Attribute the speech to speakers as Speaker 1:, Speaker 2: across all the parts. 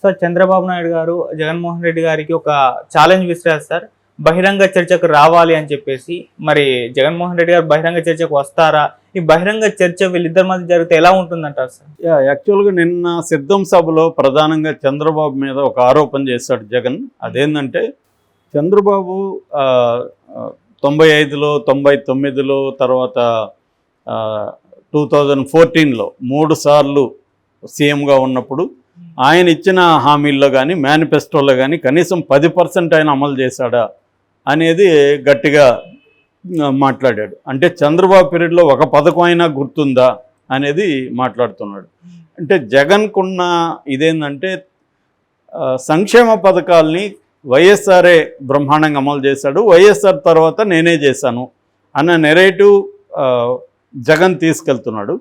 Speaker 1: Sir Chandrababu Naidu గారు జగన్మోహన్ రెడ్డి గారికి ఒక ఛాలెంజ్ విసిరారు సార్. బహిరంగ చర్చకు రావాలి అని చెప్పేసి. మరి జగన్మోహన్ రెడ్డి గారు బహిరంగ చర్చకు వస్తారా? ఈ బహిరంగ చర్చ వీళ్ళిద్దరి మధ్య జరిగితే ఎలా ఉంటుందంటారు సార్?
Speaker 2: యాక్చువల్గా నిన్న సిద్ధం సభలో ప్రధానంగా చంద్రబాబు మీద ఒక ఆరోపణ చేశాడు జగన్. అదేంటంటే చంద్రబాబు 95లో 99లో తర్వాత 2014లో 3 సార్లు సీఎంగా ఉన్నప్పుడు ఆయన ఇచ్చిన హామీల్లో కానీ మేనిఫెస్టోలో కానీ కనీసం 10% ఆయన అమలు చేశాడా అనేది గట్టిగా మాట్లాడాడు. అంటే చంద్రబాబు పీరియడ్లో ఒక పథకం అయినా గుర్తుందా అనేది మాట్లాడుతున్నాడు. అంటే జగన్కున్న ఇదేంటంటే సంక్షేమ పథకాల్ని వైఎస్ఆర్ఏ బ్రహ్మాండంగా అమలు చేశాడు, వైఎస్ఆర్ తర్వాత నేనే చేశాను అన్న నెరేటివ్ జగన్ తీసుకెళ్తున్నాడు.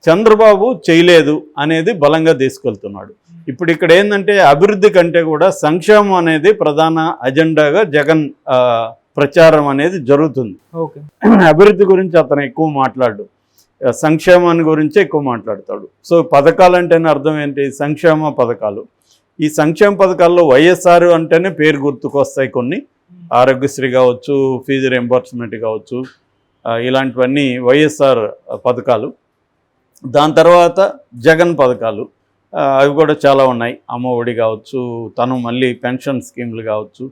Speaker 2: చంద్రబాబు చేయలేదు అనేది బలంగా తీసుకెళ్తున్నాడు. ఇప్పుడు ఇక్కడ ఏంటంటే అభివృద్ధి కంటే కూడా సంక్షేమం అనేది ప్రధాన అజెండాగా జగన్ ప్రచారం అనేది జరుగుతుంది. అభివృద్ధి గురించి అతను ఎక్కువ మాట్లాడు, సంక్షేమాన్ని గురించి ఎక్కువ మాట్లాడతాడు. సో పథకాలు అంటేనే అర్థం ఏంటి? సంక్షేమ పథకాలు. ఈ సంక్షేమ పథకాల్లో వైఎస్ఆర్ అంటేనే పేరు గుర్తుకొస్తాయి. కొన్ని ఆరోగ్యశ్రీ కావచ్చు, ఫీజు రింబర్స్మెంట్ కావచ్చు, ఇలాంటివన్నీ వైఎస్ఆర్ పథకాలు. దాని తర్వాత జగన్ పథకాలు అవి కూడా చాలా ఉన్నాయి. అమ్మఒడి కావచ్చు, తను మళ్ళీ పెన్షన్ స్కీమ్లు కావచ్చు,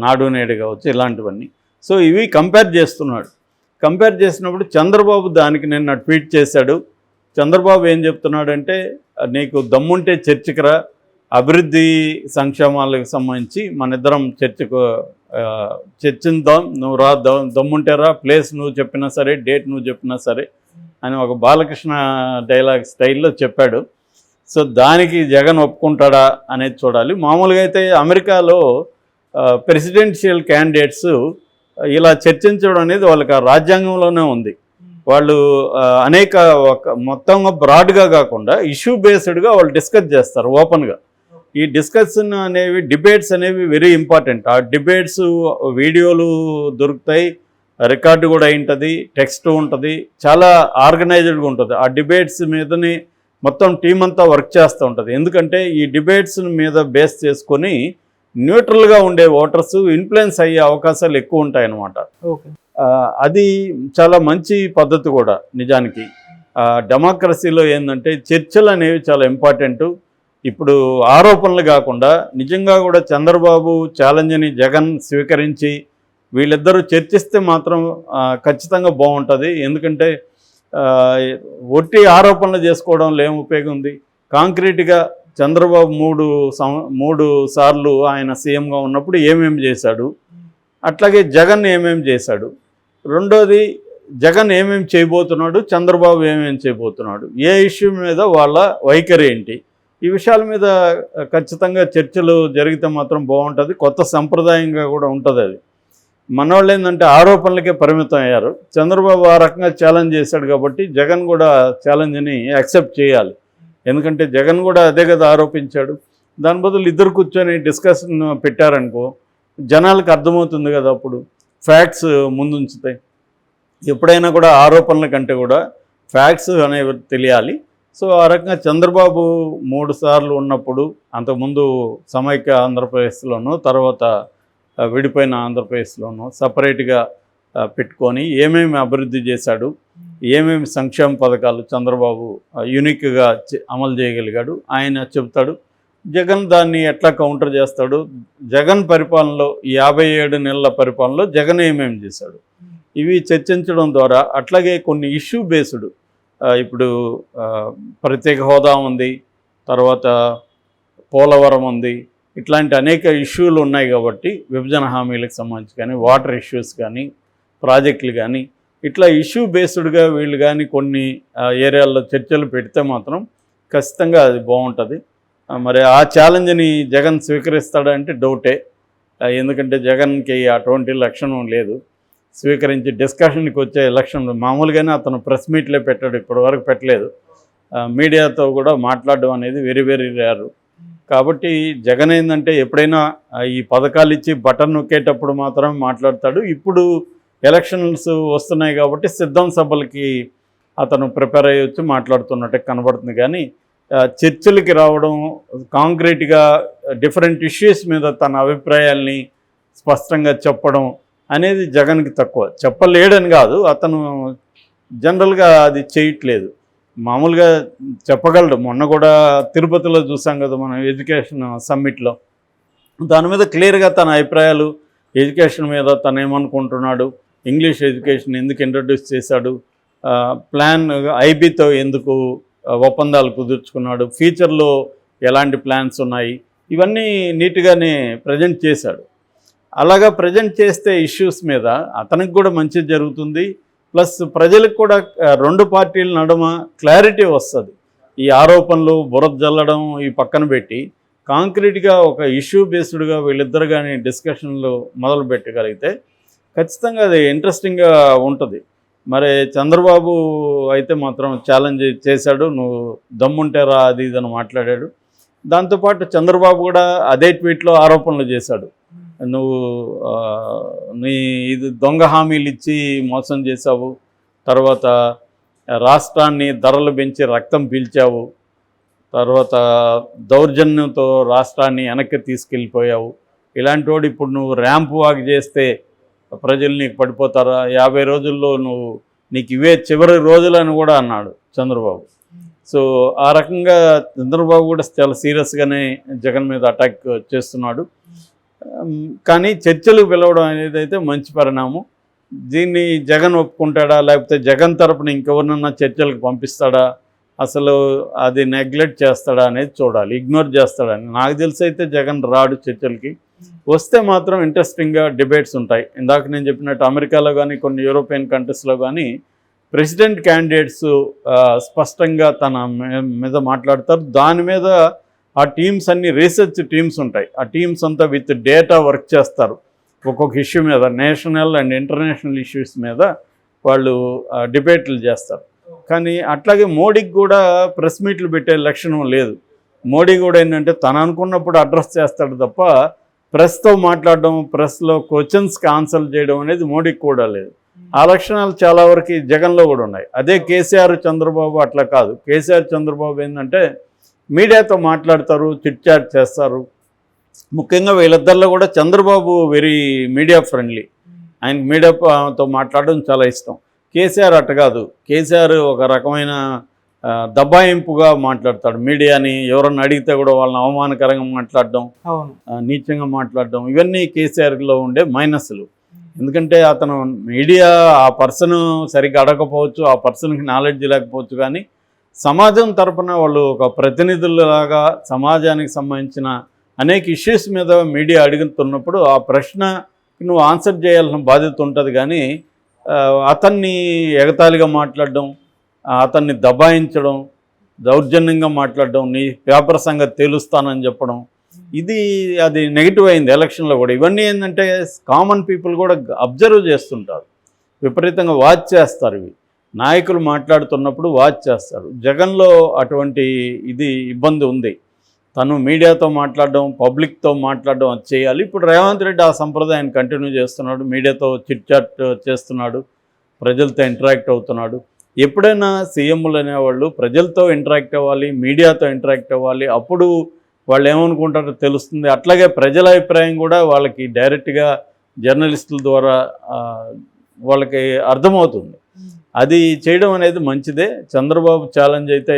Speaker 2: నాడు నేడు కావచ్చు, ఇలాంటివన్నీ. సో ఇవి కంపేర్ చేస్తున్నాడు. కంపేర్ చేసినప్పుడు చంద్రబాబు దానికి నిన్న ట్వీట్ చేశాడు. చంద్రబాబు ఏం చెప్తున్నాడంటే, నీకు దమ్ముంటే చర్చకు రా, అభివృద్ధి సంక్షేమాలకు సంబంధించి మన ఇద్దరం చర్చిద్దాం, నువ్వు రా, దమ్ముంటే రా, ప్లేస్ నువ్వు చెప్పినా సరే, డేట్ నువ్వు చెప్పినా సరే అని ఒక బాలకృష్ణ డైలాగ్ స్టైల్లో చెప్పాడు. సో దానికి జగన్ ఒప్పుకుంటాడా అనేది చూడాలి. మామూలుగా అయితే అమెరికాలో ప్రెసిడెన్షియల్ క్యాండిడేట్స్ ఇలా చర్చించడం అనేది వాళ్ళకి రాజ్యాంగంలోనే ఉంది. వాళ్ళు అనేక మొత్తంగా బ్రాడ్గా కాకుండా ఇష్యూ బేస్డ్గా వాళ్ళు డిస్కస్ చేస్తారు ఓపెన్గా. ఈ డిస్కషన్ అనేవి, డిబేట్స్ అనేవి వెరీ ఇంపార్టెంట్. ఆ డిబేట్స్ వీడియోలు దొరుకుతాయి, రికార్డు కూడా ఉంటుంది, టెక్స్ట్ ఉంటుంది, చాలా ఆర్గనైజ్డ్గా ఉంటుంది. ఆ డిబేట్స్ మీదని మొత్తం టీం అంతా వర్క్ చేస్తూ ఉంటుంది. ఎందుకంటే ఈ డిబేట్స్ మీద బేస్ చేసుకొని న్యూట్రల్గా ఉండే ఓటర్స్ ఇన్ఫ్లుయెన్స్ అయ్యే అవకాశాలు ఎక్కువ ఉంటాయన్నమాట. అది చాలా మంచి పద్ధతి కూడా నిజానికి. డెమోక్రసీలో ఏంటంటే చర్చలు అనేవి చాలా ఇంపార్టెంటు. ఇప్పుడు ఆరోపణలు కాకుండా నిజంగా కూడా చంద్రబాబు ఛాలెంజ్ని జగన్ స్వీకరించి వీళ్ళిద్దరూ చర్చిస్తే మాత్రం ఖచ్చితంగా బాగుంటుంది. ఎందుకంటే ఒట్టి ఆరోపణలు చేసుకోవడంలో ఏం ఉపయోగం ఉంది? కాంక్రీట్గా చంద్రబాబు 3 సార్లు ఆయన సీఎంగా ఉన్నప్పుడు ఏమేమి చేశాడు, అట్లాగే జగన్ ఏమేమి చేశాడు, రెండోది జగన్ ఏమేమి చేయబోతున్నాడు, చంద్రబాబు ఏమేమి చేయబోతున్నాడు, ఏ ఇష్యూ మీద వాళ్ళ వైఖరి ఏంటి, ఈ విషయాల మీద ఖచ్చితంగా చర్చలు జరిగితే మాత్రం బాగుంటుంది. కొత్త సంప్రదాయంగా కూడా ఉంటుంది. అది మనోళ్ళు ఏంటంటే ఆరోపణలకే పరిమితం అయ్యారు. చంద్రబాబు ఆ రకంగా ఛాలెంజ్ చేశాడు కాబట్టి జగన్ కూడా ఛాలెంజ్ని యాక్సెప్ట్ చేయాలి. ఎందుకంటే జగన్ కూడా అదే కదా ఆరోపించాడు. దాని బదులు ఇద్దరు కూర్చొని డిస్కషన్ పెట్టారనుకో జనాలకు అర్థమవుతుంది కదా. అప్పుడు ఫ్యాక్ట్స్ ముందుంచుతాయి. ఎప్పుడైనా కూడా ఆరోపణల కంటే కూడా ఫ్యాక్ట్స్ అనేవి తెలియాలి. సో ఆ రకంగా చంద్రబాబు 3 సార్లు ఉన్నప్పుడు, అంతకుముందు సమైక్య ఆంధ్రప్రదేశ్లోనూ తర్వాత విడిపోయిన ఆంధ్రప్రదేశ్లోనూ సపరేట్గా పెట్టుకొని ఏమేమి అభివృద్ధి చేశాడు, ఏమేమి సంక్షేమ పథకాలు చంద్రబాబు యూనిక్గా అమలు చేయగలిగాడు ఆయన చెబుతాడు. జగన్ దాన్ని ఎట్లా కౌంటర్ చేస్తాడు, జగన్ పరిపాలనలో 57 నెలల పరిపాలనలో జగన్ ఏమేమి చేశాడు, ఇవి చర్చించడం ద్వారా. అట్లాగే కొన్ని ఇష్యూ బేస్డ్, ఇప్పుడు ప్రత్యేక హోదా ఉంది, తర్వాత పోలవరం ఉంది, ఇట్లాంటి అనేక ఇష్యూలు ఉన్నాయి కాబట్టి విభజన హామీలకు సంబంధించి కానీ, వాటర్ ఇష్యూస్ కానీ, ప్రాజెక్టులు కానీ, ఇట్లా ఇష్యూ బేస్డ్గా వీళ్ళు కానీ కొన్ని ఏరియాల్లో చర్చలు పెడితే మాత్రం ఖచ్చితంగా అది బాగుంటుంది. మరి ఆ ఛాలెంజ్ని జగన్ స్వీకరిస్తాడంటే డౌటే. ఎందుకంటే జగన్కి అటువంటి లక్షణం లేదు. స్వీకరించి డిస్కషన్కి వచ్చే ఎలక్షన్ మామూలుగానే అతను ప్రెస్ మీట్లే పెట్టాడు, ఇప్పటివరకు పెట్టలేదు. మీడియాతో కూడా మాట్లాడడం అనేది వెరీ వెరీ రేరు. కాబట్టి జగన్ ఏంటంటే ఎప్పుడైనా ఈ పథకాలు ఇచ్చి బటన్ నొక్కేటప్పుడు మాత్రం మాట్లాడతాడు. ఇప్పుడు ఎలక్షన్స్ వస్తున్నాయి కాబట్టి సిద్ధం సభలకి అతను ప్రిపేర్ అయ్యొచ్చు మాట్లాడుతున్నట్టే కనబడుతుంది. కానీ చర్చలకి రావడం, కాంక్రీట్గా డిఫరెంట్ ఇష్యూస్ మీద తన అభిప్రాయాల్ని స్పష్టంగా చెప్పడం అనేది జగన్కి తక్కువ. చెప్పలేడని కాదు, అతను జనరల్గా అది చేయట్లేదు. మామూలుగా చెప్పగలడు. మొన్న కూడా తిరుపతిలో చూసాం కదా మనం, ఎడ్యుకేషన్ సమ్మిట్లో. దాని మీద క్లియర్గా తన అభిప్రాయాలు, ఎడ్యుకేషన్ మీద తను ఏమనుకుంటున్నాడు, ఇంగ్లీష్ ఎడ్యుకేషన్ ఎందుకు ఇంట్రడ్యూస్ చేశాడు, ప్లాన్ ఐబీతో ఎందుకు ఒప్పందాలు కుదుర్చుకున్నాడు, ఫ్యూచర్లో ఎలాంటి ప్లాన్స్ ఉన్నాయి, ఇవన్నీ నీట్గానే ప్రజెంట్ చేశాడు. అలాగా ప్రజెంట్ చేస్తే ఇష్యూస్ మీద అతనికి కూడా మంచి జరుగుతుంది. ప్లస్ ప్రజలకు కూడా రెండు పార్టీల నడుమ క్లారిటీ వస్తుంది. ఈ ఆరోపణలు, బురద జల్లడం ఈ పక్కన పెట్టి కాంక్రీట్గా ఒక ఇష్యూ బేస్డ్గా వీళ్ళిద్దరు కానీ డిస్కషన్లు మొదలు పెట్టగలిగితే ఖచ్చితంగా అది ఇంట్రెస్టింగ్గా ఉంటుంది. మరి చంద్రబాబు అయితే మాత్రం ఛాలెంజ్ చేశాడు, నువ్వు దమ్ముంటేరా అది ఇదని మాట్లాడాడు. దాంతోపాటు చంద్రబాబు కూడా అదే ట్వీట్లో ఆరోపణలు చేశాడు, నువ్వు ఇది దొంగ హామీలు ఇచ్చి మోసం చేశావు, తర్వాత రాష్ట్రాన్ని ధరలు పెంచి రక్తం పీల్చావు, తర్వాత దౌర్జన్యంతో రాష్ట్రాన్ని వెనక్కి తీసుకెళ్ళిపోయావు, ఇలాంటి వాడు ఇప్పుడు నువ్వు ర్యాంప్ వాక్ చేస్తే ప్రజలు నీకు పడిపోతారా, 50 రోజుల్లో నీకు ఇవే చివరి రోజులని కూడా అన్నాడు చంద్రబాబు. సో ఆ రకంగా చంద్రబాబు కూడా చాలా సీరియస్గానే జగన్ మీద అటాక్ చేస్తున్నాడు. కానీ చర్చలు పిలవడం అనేది అయితే మంచి పరిణామం. దీన్ని జగన్ ఒప్పుకుంటాడా, లేకపోతే జగన్ తరపున ఇంకెవరినన్నా చర్చలకు పంపిస్తాడా, అసలు అది నెగ్లెక్ట్ చేస్తాడా అనేది చూడాలి, ఇగ్నోర్ చేస్తాడని. నాకు తెలిసి అయితే జగన్ రాడు చర్చలకి. వస్తే మాత్రం ఇంట్రెస్టింగ్గా డిబేట్స్ ఉంటాయి. ఇందాక నేను చెప్పినట్టు అమెరికాలో కానీ కొన్ని యూరోపియన్ కంట్రీస్లో కానీ ప్రెసిడెంట్ క్యాండిడేట్స్ స్పష్టంగా తన మీద మాట్లాడతారు. దాని మీద ఆ టీమ్స్ అన్ని రీసెర్చ్ టీమ్స్ ఉంటాయి. ఆ టీమ్స్ అంతా విత్ డేటా వర్క్ చేస్తారు. ఒక్కొక్క ఇష్యూ మీద, నేషనల్ అండ్ ఇంటర్నేషనల్ ఇష్యూస్ మీద వాళ్ళు డిబేట్లు చేస్తారు. కానీ అట్లాగే మోడీకి కూడా ప్రెస్ మీట్లు పెట్టే లక్షణం లేదు. మోడీ కూడా ఏంటంటే తను అనుకున్నప్పుడు అడ్రస్ చేస్తాడు తప్ప ప్రెస్తో మాట్లాడడం, ప్రెస్లో క్వశ్చన్స్కి ఆన్సర్ చేయడం అనేది మోడీకి కూడా లేదు. ఆ లక్షణాలు చాలా వరకు జగన్లో కూడా ఉన్నాయి. అదే కేసీఆర్, చంద్రబాబు అట్లా కాదు. కేసీఆర్, చంద్రబాబు ఏంటంటే మీడియాతో మాట్లాడతారు, చిట్ చాట్ చేస్తారు. ముఖ్యంగా వీళ్ళిద్దరిలో కూడా చంద్రబాబు వెరీ మీడియా ఫ్రెండ్లీ. ఆయనకి మీడియాతో మాట్లాడడం చాలా ఇష్టం. కేసీఆర్ అట్ట కాదు. కేసీఆర్ ఒక రకమైన దబాయింపుగా మాట్లాడతాడు. మీడియాని ఎవరన్నా అడిగితే కూడా వాళ్ళని అవమానకరంగా మాట్లాడడం, నీచంగా మాట్లాడడం, ఇవన్నీ కేసీఆర్లో ఉండే మైనస్లు. ఎందుకంటే అతను మీడియా ఆ పర్సన్ సరిగ్గా అడగకపోవచ్చు, ఆ పర్సన్కి నాలెడ్జ్ లేకపోవచ్చు, కానీ సమాజం తరపున వాళ్ళు ఒక ప్రతినిధులలాగా సమాజానికి సంబంధించిన అనేక ఇష్యూస్ మీద మీడియా అడుగుతున్నప్పుడు ఆ ప్రశ్నకి నువ్వు ఆన్సర్ చేయాల్సిన బాధ్యత ఉంటుంది. కానీ అతన్ని ఎగతాళిగా మాట్లాడడం, అతన్ని దబాయించడం, దౌర్జన్యంగా మాట్లాడడం, నీ పేపర్ సంగతి తేలుస్తానని చెప్పడం, అది నెగిటివ్ అయింది ఎలక్షన్లో కూడా. ఇవన్నీ ఏంటంటే కామన్ పీపుల్ కూడా అబ్జర్వ్ చేస్తుంటారు, విపరీతంగా వాచ్ చేస్తారు. ఇవి నాయకులు మాట్లాడుతున్నప్పుడు వాచ్ చేస్తారు. జగన్లో అటువంటి ఇబ్బంది ఉంది. తను మీడియాతో మాట్లాడడం, పబ్లిక్తో మాట్లాడడం అది చేయాలి. ఇప్పుడు రేవంత్ రెడ్డి ఆ సంప్రదాయాన్ని కంటిన్యూ చేస్తున్నాడు. మీడియాతో చిట్ చాట్ చేస్తున్నాడు, ప్రజలతో ఇంటరాక్ట్ అవుతున్నాడు. ఎప్పుడైనా సీఎంలు అనేవాళ్ళు ప్రజలతో ఇంటరాక్ట్ అవ్వాలి, మీడియాతో ఇంటరాక్ట్ అవ్వాలి. అప్పుడు వాళ్ళు ఏమనుకుంటారో తెలుస్తుంది. అట్లాగే ప్రజల అభిప్రాయం కూడా వాళ్ళకి డైరెక్ట్గా జర్నలిస్టుల ద్వారా వాళ్ళకి అర్థమవుతుంది. అది చేయడం అనేది మంచిదే. చంద్రబాబు ఛాలెంజ్ అయితే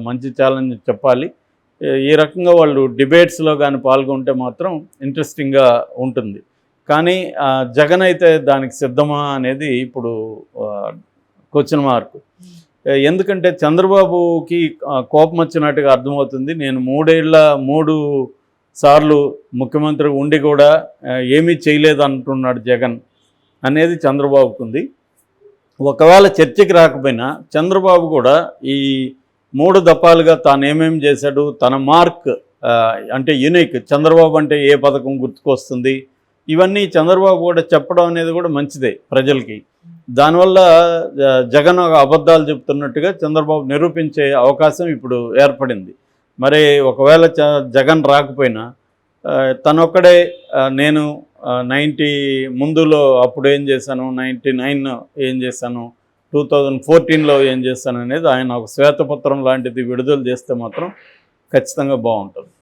Speaker 2: మంచి ఛాలెంజ్ చెప్పాలి. ఈ రకంగా వాళ్ళు డిబేట్స్లో కానీ పాల్గొంటే మాత్రం ఇంట్రెస్టింగ్గా ఉంటుంది. కానీ జగన్ అయితే దానికి సిద్ధమా అనేది ఇప్పుడు క్వశ్చన్ మార్క్. ఎందుకంటే చంద్రబాబుకి కోపం వచ్చినట్టుగా అర్థమవుతుంది. నేను 3 సార్లు ముఖ్యమంత్రి ఉండి కూడా ఏమీ చేయలేదు అంటున్నాడు జగన్ అనేది చంద్రబాబుకు ఉంది. ఒకవేళ చర్చకి రాకపోయినా చంద్రబాబు కూడా ఈ 3 దఫాలుగా తాను ఏమేమి చేశాడు, తన మార్క్ అంటే యూనిక్, చంద్రబాబు అంటే ఏ పథకం గుర్తుకొస్తుంది, ఇవన్నీ చంద్రబాబు కూడా చెప్పడం అనేది కూడా మంచిదే ప్రజలకి. దానివల్ల జగన్ అబద్ధాలు చెప్తున్నట్టుగా చంద్రబాబు నిరూపించే అవకాశం ఇప్పుడు ఏర్పడింది. మరి ఒకవేళ జగన్ రాకపోయినా తనొక్కడే నేను 90 ముందులో అప్పుడు ఏం చేశాను, 99 ఏం చేశాను, 2014లో ఏం చేస్తాననేది ఆయన ఒక శ్వేతపత్రం లాంటిది విడుదల చేస్తే మాత్రం ఖచ్చితంగా బాగుంటుంది.